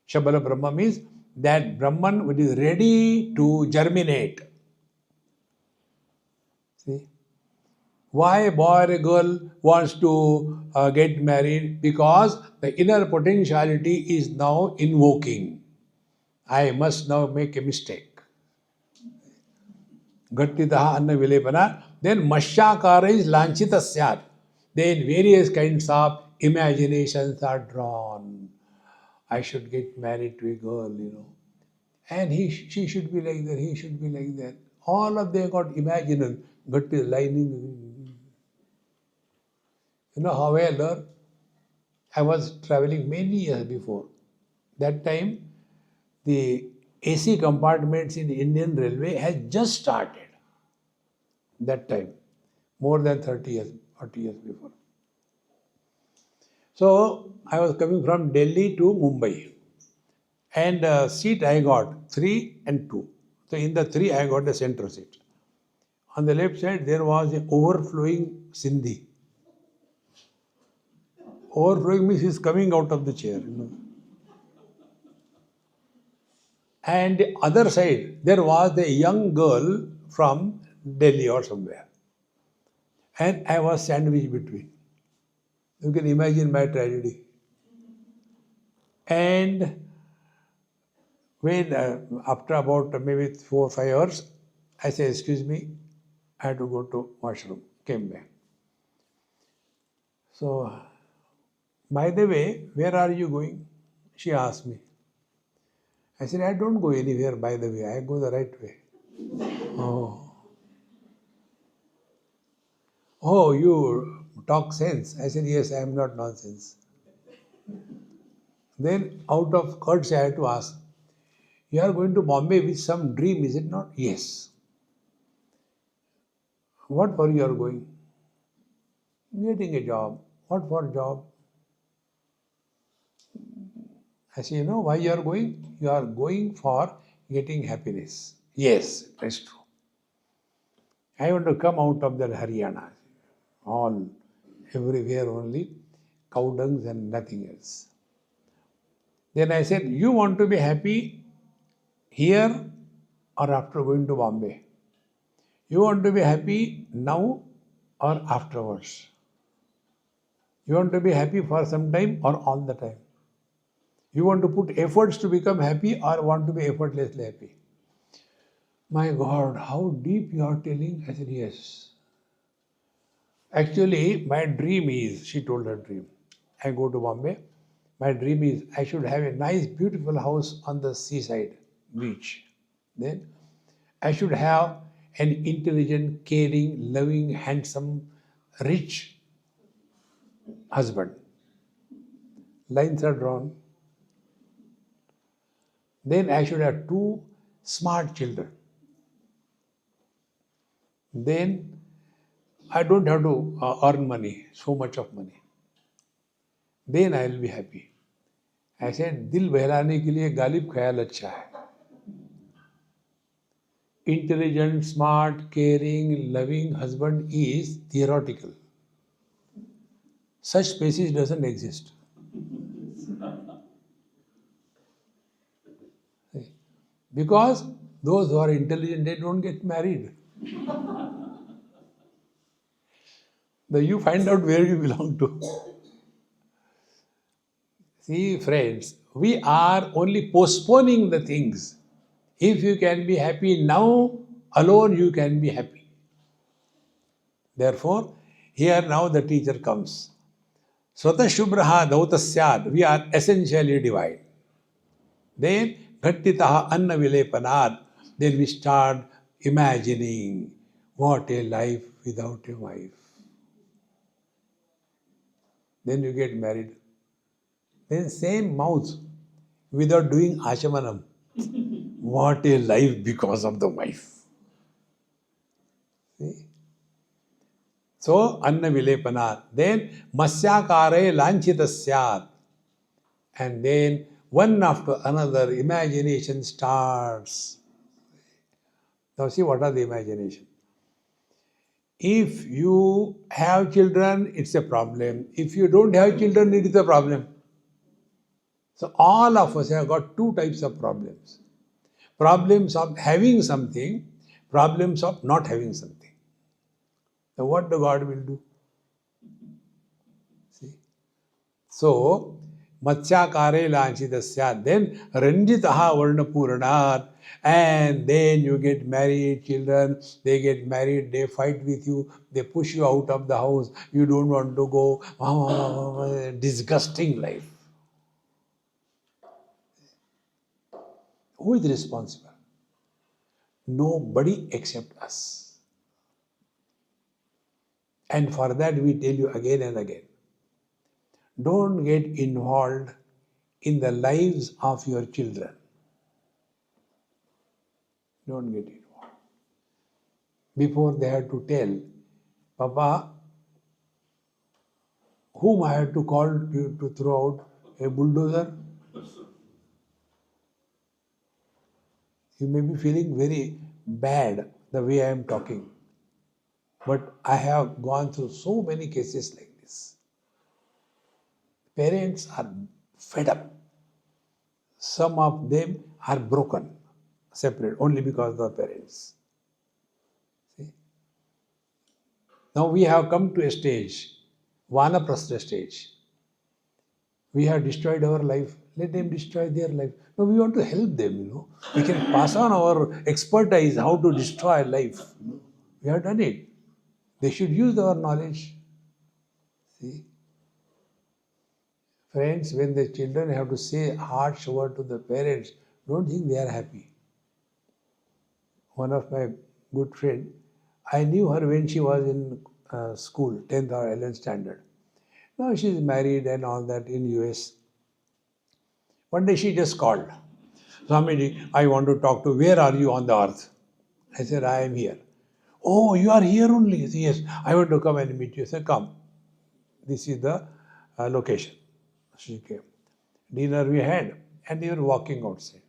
Shabala Brahma means that Brahman which is ready to germinate. See? Why a boy or a girl wants to get married? Because the inner potentiality is now invoking. I must now make a mistake. Gattitaha anna vilepana. Then Mashakara is lanchita syat. Then various kinds of imaginations are drawn. I should get married to a girl, And she should be like that, he should be like that. All of them got imagined. Gatti lining. However, I was traveling many years before. That time, the AC compartments in the Indian Railway had just started. That time, more than 30 years, 40 years before. So, I was coming from Delhi to Mumbai. And seat I got 3 and 2. So in the 3 I got the center seat. On the left side there was a overflowing Sindhi. Overflowing means he's coming out of the chair. And the other side there was a young girl from Delhi or somewhere. And I was sandwiched between. You can imagine my tragedy. And when after about maybe 4 or 5 hours, I said, "Excuse me, I had to go to washroom." Came back. So, by the way, where are you going? She asked me. I said, "I don't go anywhere, by the way. I go the right way." Oh, oh, you talk sense. I said, "Yes, I am not nonsense." Then, out of courtesy, I had to ask, "You are going to Bombay with some dream, is it not?" "Yes." "What for you are going?" "Getting a job." "What for job?" I say, "You know why you are going? You are going for getting happiness." "Yes, that's true. I want to come out of that Haryana. All, everywhere only cow dungs and nothing else." Then I said, "You want to be happy here or after going to Bombay? You want to be happy now or afterwards? You want to be happy for some time or all the time? You want to put efforts to become happy or want to be effortlessly happy?" "My God, how deep you are telling." I said, "Yes. Actually, my dream is," she told her dream. "I go to Bombay. My dream is I should have a nice, beautiful house on the seaside beach. Then I should have an intelligent, caring, loving, handsome, rich husband." Lines are drawn. "Then I should have 2 smart children. Then I don't have to earn money, so much of money. Then I will be happy." I said, दिल बहलाने के लिए गालिब ख्याल अच्छा है. Intelligent, smart, caring, loving husband is theoretical. Such species doesn't exist. Because those who are intelligent, they don't get married. You find out where you belong to. See, friends, we are only postponing the things. If you can be happy now, alone you can be happy. Therefore, here now the teacher comes. Swata Shubhraha Dautasyad, we are essentially divine. Then Ghattitaha Anna Vilepanad, then we start imagining what a life without a wife. Then you get married. Then same mouth without doing Ashamanam. What a life because of the wife. See? So, Anna Vilepanad. Then Masyakare Lanchitasyat. And then one after another imagination starts. Now see what are the imagination. If you have children, it's a problem. If you don't have children, it is a problem. So all of us have got 2 types of problems. Problems of having something, problems of not having something. So what the God will do? See? So, Matsyakare Lanchitasya, then Ranjitaha Varnapurnat, and then you get married, children, they get married, they fight with you, they push you out of the house, you don't want to go, disgusting life. Who is responsible? Nobody except us. And for that we tell you again and again, don't get involved in the lives of your children. Don't get involved. Before they had to tell, Papa, whom I had to call to throw out a bulldozer? You may be feeling very bad the way I am talking. But I have gone through so many cases like this. Parents are fed up. Some of them are broken, separate, only because of the parents. See? Now we have come to a stage, Vanaprastha stage. We have destroyed our life. Let them destroy their life. No, we want to help them. We can pass on our expertise how to destroy life. We have done it. They should use our knowledge. See? Friends, when the children have to say harsh word to the parents, don't think they are happy. One of my good friend, I knew her when she was in school, 10th or 11th standard. Now she is married and all that in US. One day she just called. Swamiji, I want to talk to, where are you on the earth? I said, I am here. Oh, you are here only? Said, yes, I want to come and meet you. I said, come. This is the location. She came. Dinner we had and they were walking outside.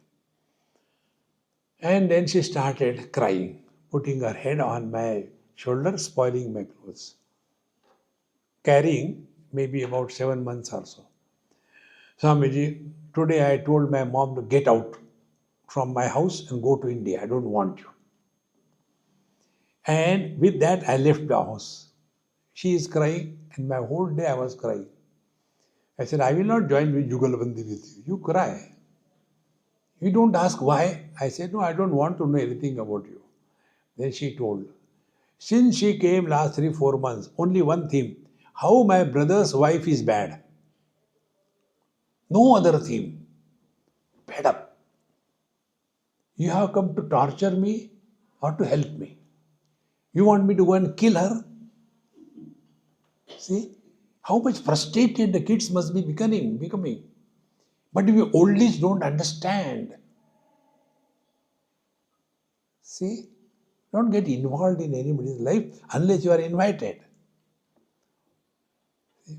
And then she started crying, putting her head on my shoulder, spoiling my clothes. Carrying maybe about 7 months or so. Swamiji, today I told my mom to get out from my house and go to India. I don't want you. And with that, I left the house. She is crying, and my whole day I was crying. I said, I will not join with Jugalbandi with you. You cry. You don't ask why. I said, no, I don't want to know anything about you. Then she told, since she came last 3-4 months, only one theme, how my brother's wife is bad. No other theme. Fed up. You have come to torture me or to help me. You want me to go and kill her? See, how much frustrated the kids must be becoming. But we oldies don't understand. See, don't get involved in anybody's life unless you are invited. See?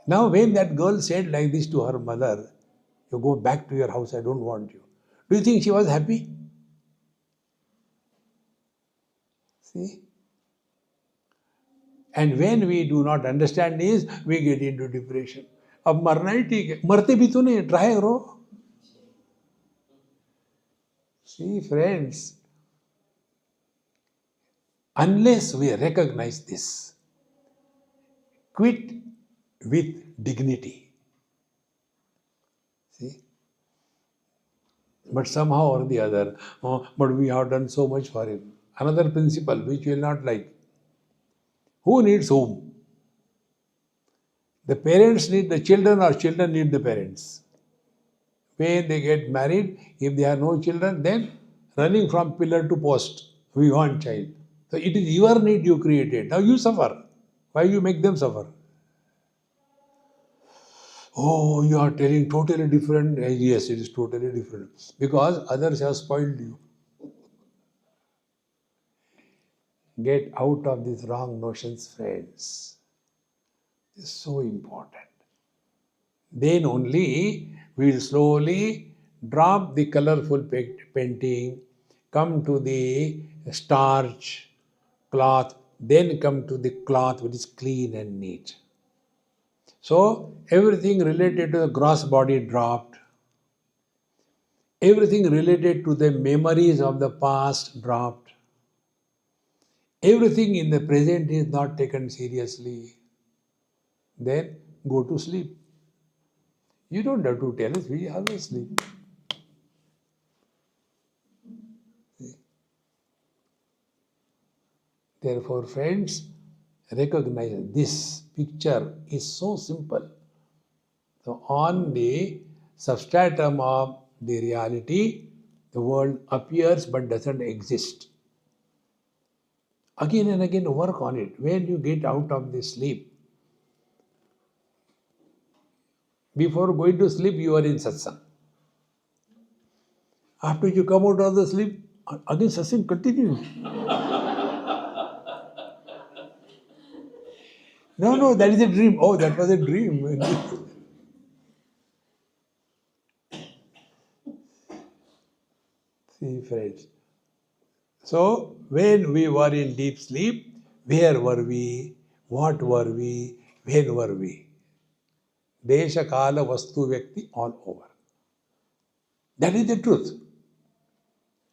Now, when that girl said like this to her mother, you go back to your house, I don't want you. Do you think she was happy? See? And when we do not understand this, we get into depression. अब मरना ही ठीक है, मरते भी तो नहीं, try करो. See, friends, unless we recognize this, quit with dignity. See? But somehow or the other, but we have done so much for him. Another principle which you will not like. Who needs whom? The parents need the children or children need the parents. When they get married, if they have no children, then running from pillar to post, we want child. So it is your need you created. Now you suffer. Why you make them suffer? Oh, you are telling totally different. Yes, it is totally different. Because others have spoiled you. Get out of these wrong notions, friends. It's so important. Then only we will slowly drop the colorful painting, come to the starch cloth, then come to the cloth which is clean and neat. So everything related to the gross body dropped. Everything related to the memories of the past dropped. Everything in the present is not taken seriously. Then go to sleep. You don't have to tell us, we always sleep. Therefore, friends, recognize this picture is so simple. So, on the substratum of the reality, the world appears but doesn't exist. Again and again, work on it. When you get out of the sleep, before going to sleep, you are in satsang. After you come out of the sleep, again satsang continues. No, that is a dream. Oh, that was a dream. See, friends. So, when we were in deep sleep, where were we? What were we? When were we? Desha, Kala, Vastu, Vyakti, all over. That is the truth.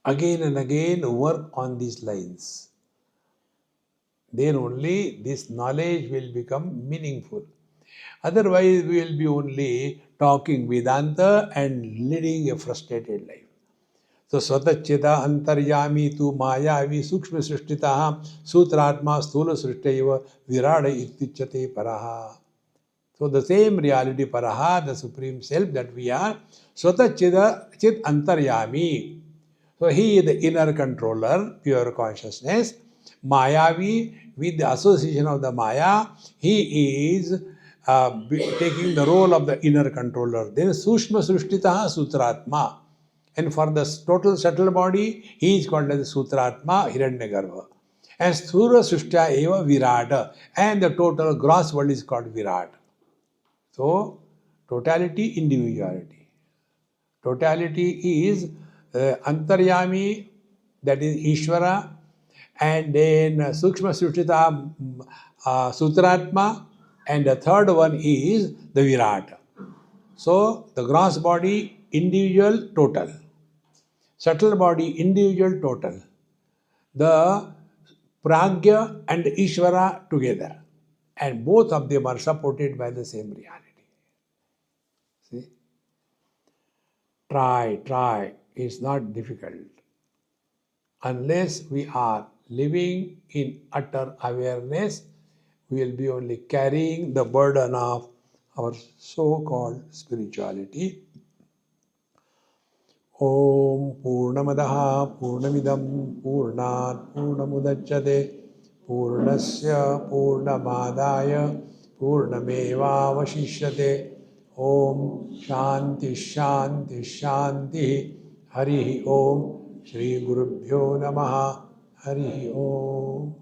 Again and again, work on these lines. Then only this knowledge will become meaningful. Otherwise, we will be only talking Vedanta and leading a frustrated life. So, Swatachita Antaryami tu Mayavi Sukshma Srishtitaha Sutratma Sthula Srishtaiva Virada Ittichyate Paraha. So, the same reality Paraha, the Supreme Self that we are, Swatachita Chit Antaryami. So, he is the inner controller, pure consciousness. Mayavi, with the association of the Maya, he is taking the role of the inner controller. Then Sushma Srishtitaha Sutratma. And for the total subtle body, he is called as Sutratma Hiranyagarbha. And Sthura Srishtya Eva Virata. And the total gross world is called Virat. So, totality, individuality. Totality is Antaryami, that is Ishvara, and then Sukshma Srishtita Sutratma, and the third one is the Virat. So, the gross body, individual, total. Subtle body, individual, total. The Pragya and Ishvara together. And both of them are supported by the same reality. See? Try. It's not difficult. Unless we are living in utter awareness, we will be only carrying the burden of our so-called spirituality. Om Purnamadaha Purnamidam Purnat Purnamudachyate Purnasya Purnamadaya Purnameva Vashishyate. Om Shanti Shanti Shanti. Hari Om. Shri Gurubhyo Namaha. Hari Om.